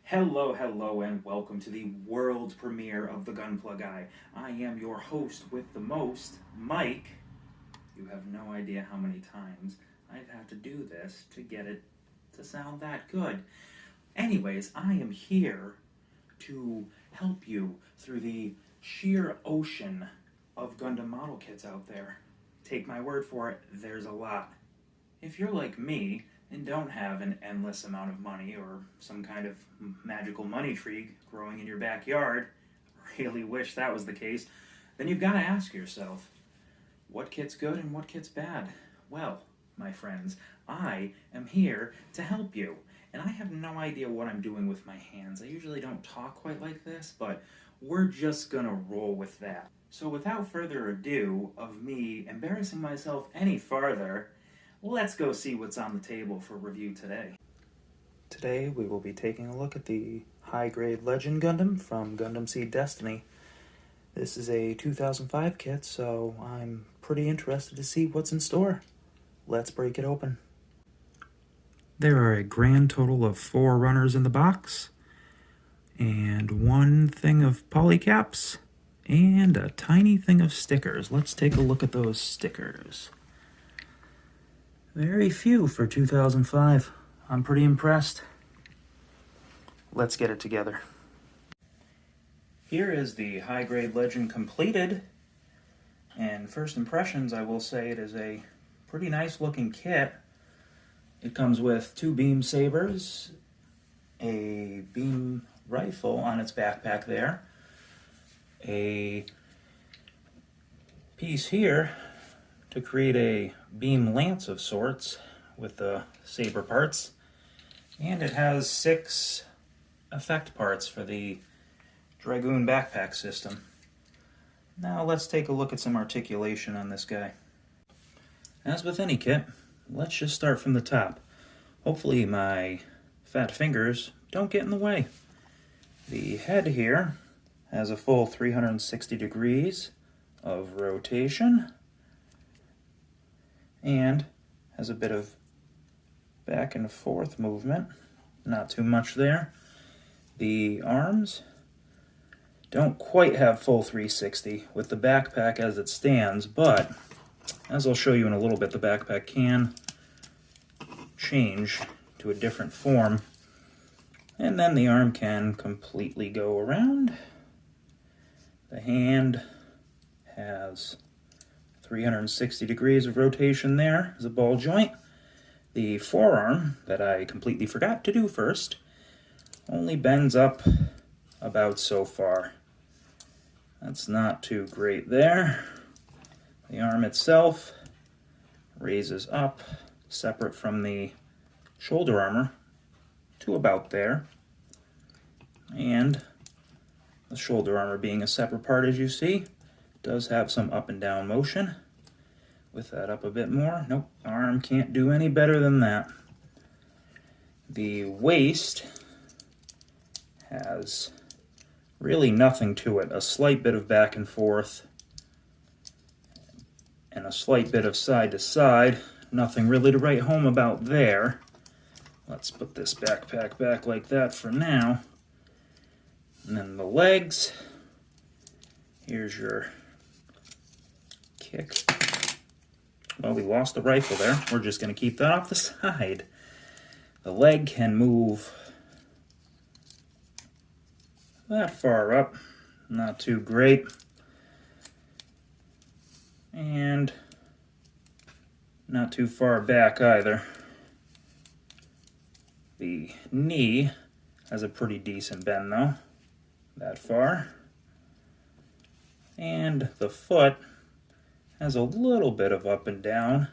Hello, and welcome to the world premiere of the Gunplug Eye. I am your host with the most, Mike. You have no idea how many times I've had to do this to get it to sound that good. Anyways, I am here to help you through the sheer ocean of Gundam model kits out there. Take my word for it, there's a lot. If you're like me and don't have an endless amount of money or some kind of magical money tree growing in your backyard, really wish that was the case, then you've got to ask yourself, what kit's good and what kit's bad? Well, my friends, I am here to help you. And I have no idea what I'm doing with my hands. I usually don't talk quite like this, but we're just gonna roll with that. So without further ado of me embarrassing myself any farther, let's go see what's on the table for review today. Today we will be taking a look at the high-grade Legend Gundam from Gundam Seed Destiny. This is a 2005 kit, so I'm pretty interested to see what's in store. Let's break it open. There are a grand total of 4 runners in the box, and 1 thing of polycaps, and a tiny thing of stickers. Let's take a look at those stickers. Very few for 2005. I'm pretty impressed. Let's get it together. Here is the high-grade Legend completed, and first impressions, I will say it is a pretty nice looking kit. It comes with 2 beam sabers, a beam rifle on its backpack there, a piece here to create a beam lance of sorts with the saber parts, and it has 6 effect parts for the Dragoon backpack system. Now let's take a look at some articulation on this guy. As with any kit, let's just start from the top. Hopefully my fat fingers don't get in the way. The head here has a full 360 degrees of rotation and has a bit of back and forth movement, not too much there. The arms don't quite have full 360 with the backpack as it stands, but as I'll show you in a little bit, the backpack can change to a different form, and then the arm can completely go around. The hand has 360 degrees of rotation there as a ball joint. The forearm, that I completely forgot to do first, only bends up about so far. That's not too great there. The arm itself raises up, separate from the shoulder armor, to about there. And the shoulder armor being a separate part, as you see, does have some up and down motion. With that up a bit more, nope, arm can't do any better than that. The waist has really nothing to it, a slight bit of back and forth, and a slight bit of side to side. Nothing really to write home about there. Let's put this backpack back like that for now. And then the legs. Here's your kick. Well, we lost the rifle there. We're just going to keep that off the side. The leg can move that far up. Not too great. And not too far back either. The knee has a pretty decent bend though. That far. And the foot has a little bit of up and down,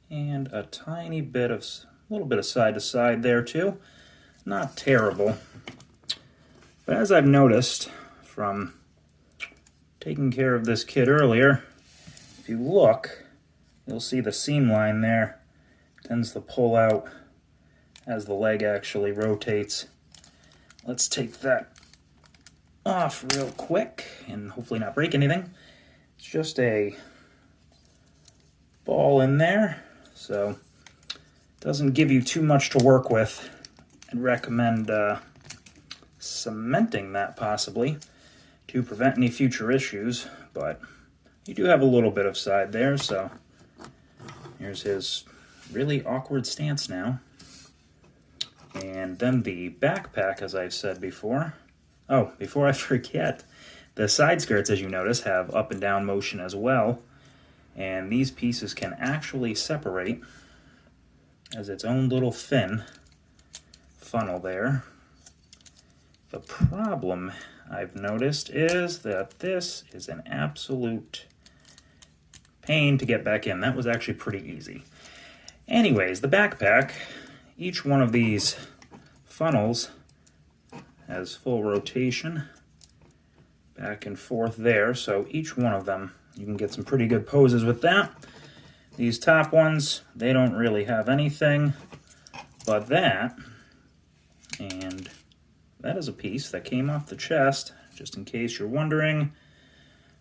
and a tiny bit of, little bit of side to side there too. Not terrible, but as I've noticed from taking care of this kit earlier, if you look, you'll see the seam line there tends to pull out as the leg actually rotates. Let's take that off real quick and hopefully not break anything. It's just a ball in there, so doesn't give you too much to work with. I'd recommend cementing that possibly to prevent any future issues, but you do have a little bit of side there, so here's his really awkward stance now. And then the backpack, as I've said before. Oh, before I forget, the side skirts, as you notice, have up and down motion as well, and these pieces can actually separate as its own little fin funnel there. The problem I've noticed is that this is an absolute pain to get back in. That was actually pretty easy. Anyways, the backpack, each one of these funnels has full rotation back and forth there, so each one of them, you can get some pretty good poses with that. These top ones, they don't really have anything but that, and that is a piece that came off the chest, just in case you're wondering.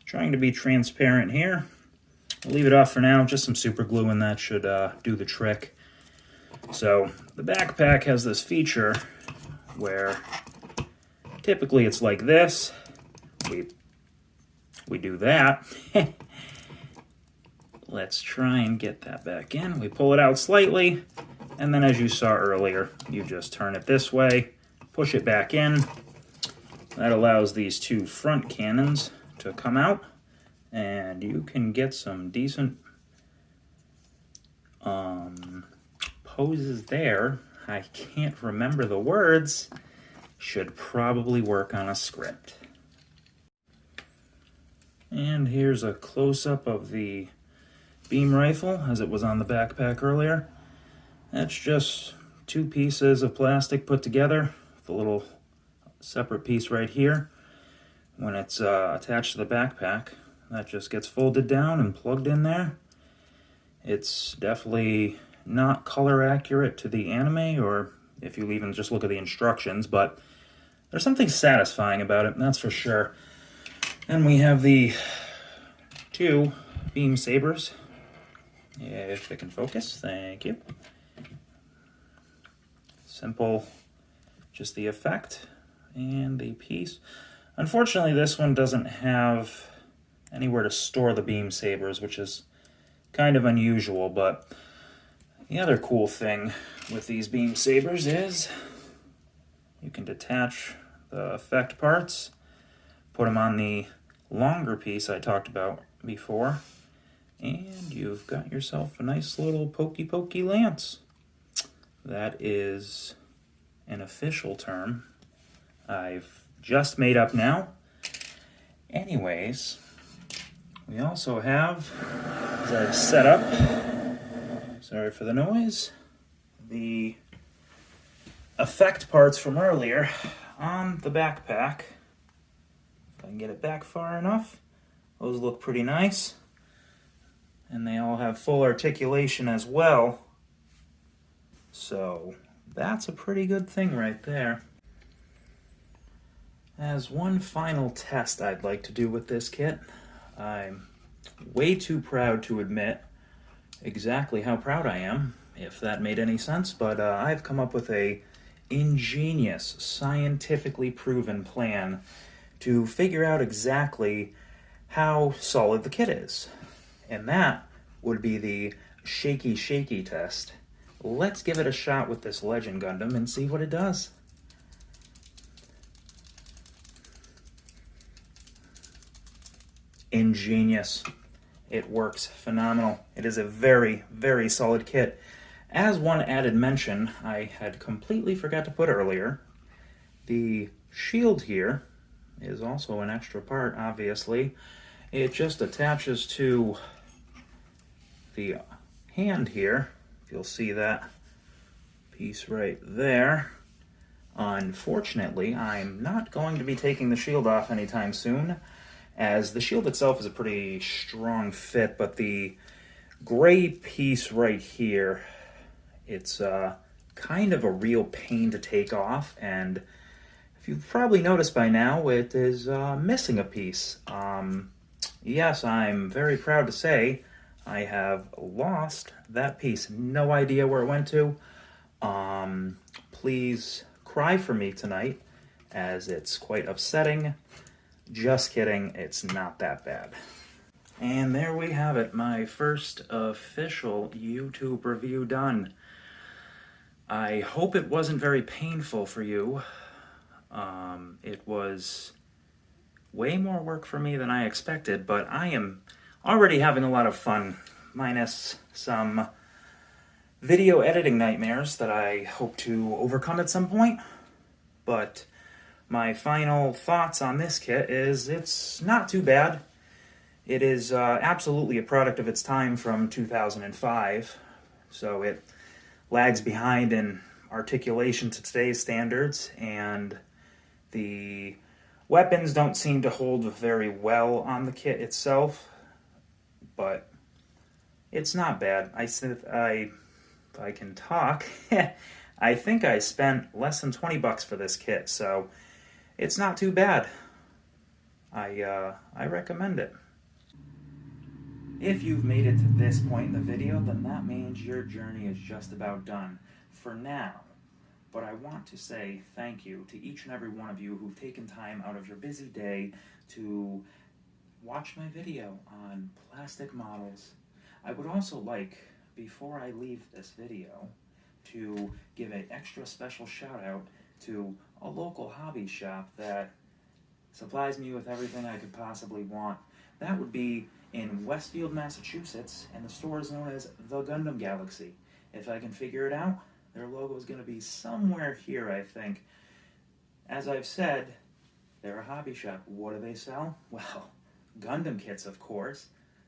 Trying to be transparent here. I'll leave it off for now, just some super glue, and that should do the trick. So the backpack has this feature where typically it's like this. We do that. Let's try and get that back in. We pull it out slightly, and then as you saw earlier, you just turn it this way, push it back in. That allows these two front cannons to come out, and you can get some decent poses there. I can't remember the words. Should probably work on a script. And here's a close-up of the beam rifle as it was on the backpack earlier. That's just two pieces of plastic put together with a little separate piece right here. When it's attached to the backpack, that just gets folded down and plugged in there. It's definitely not color accurate to the anime, or if you even just look at the instructions, but there's something satisfying about it, that's for sure. And we have the two beam sabers. If it can focus, thank you. Simple, just the effect and the piece. Unfortunately, this one doesn't have anywhere to store the beam sabers, which is kind of unusual, but the other cool thing with these beam sabers is you can detach the effect parts, put them on the longer piece I talked about before, and you've got yourself a nice little pokey lance. That is an official term I've just made up now. Anyways, we also have, as I've set up, sorry for the noise, the effect parts from earlier on the backpack. If I can get it back far enough, those look pretty nice. And they all have full articulation as well. So that's a pretty good thing right there. As one final test I'd like to do with this kit, I'm way too proud to admit exactly how proud I am, if that made any sense, but I've come up with a ingenious, scientifically proven plan to figure out exactly how solid the kit is. And that would be the shaky test. Let's give it a shot with this Legend Gundam and see what it does. Ingenious. It works phenomenal. It is a very, very solid kit. As one added mention I had completely forgot to put earlier, the shield here is also an extra part, obviously. It just attaches to the hand here. You'll see that piece right there. Unfortunately, I'm not going to be taking the shield off anytime soon, as the shield itself is a pretty strong fit, but the gray piece right here, it's kind of a real pain to take off, and if you've probably noticed by now, it is missing a piece. Yes, I'm very proud to say I have lost that piece. No idea where it went to. Please cry for me tonight, as it's quite upsetting. Just kidding, it's not that bad. And there we have it, my first official YouTube review done. I hope it wasn't very painful for you. It was way more work for me than I expected, but I am already having a lot of fun, minus some video editing nightmares that I hope to overcome at some point. But my final thoughts on this kit is it's not too bad. It is absolutely a product of its time from 2005, so it lags behind in articulation to today's standards, and the weapons don't seem to hold very well on the kit itself, but it's not bad. If I can talk, I think I spent less than $20 for this kit, so it's not too bad. I recommend it. If you've made it to this point in the video, then that means your journey is just about done for now. But I want to say thank you to each and every one of you who've taken time out of your busy day to watch my video on plastic models. I would also like, before I leave this video, to give an extra special shout out to a local hobby shop that supplies me with everything I could possibly want. That would be in Westfield, Massachusetts, and the store is known as The Gundam Galaxy. If I can figure it out, their logo is going to be somewhere here, I think. As I've said, they're a hobby shop. What do they sell? Well, Gundam kits, of course.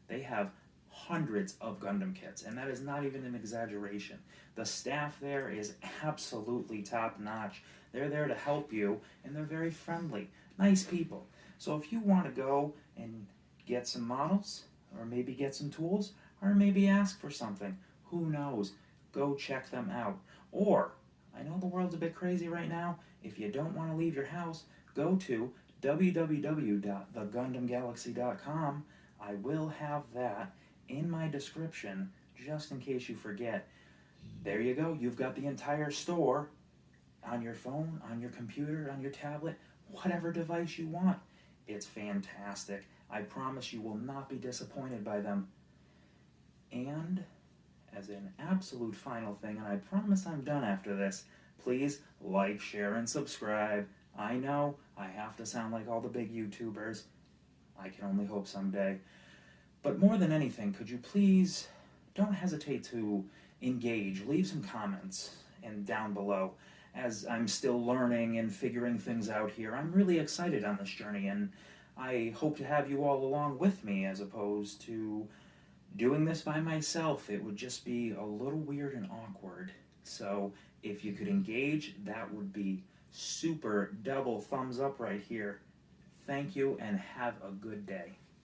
They have hundreds of Gundam kits, and that is not even an exaggeration. The staff there is absolutely top-notch. They're there to help you, and they're very friendly, nice people. So if you want to go and get some models, or maybe get some tools, or maybe ask for something, who knows, go check them out. Or, I know the world's a bit crazy right now, if you don't want to leave your house, go to www.thegundamgalaxy.com. I will have that in my description, just in case you forget. There you go, you've got the entire store on your phone, on your computer, on your tablet, whatever device you want. It's fantastic. I promise you will not be disappointed by them. And as an absolute final thing, and I promise I'm done after this, please like, share, and subscribe. I know I have to sound like all the big YouTubers. I can only hope someday. But more than anything, could you please don't hesitate to engage, leave some comments and down below. As I'm still learning and figuring things out here, I'm really excited on this journey, and I hope to have you all along with me, as opposed to doing this by myself. It would just be a little weird and awkward. So if you could engage, that would be super double thumbs up right here. Thank you, and have a good day.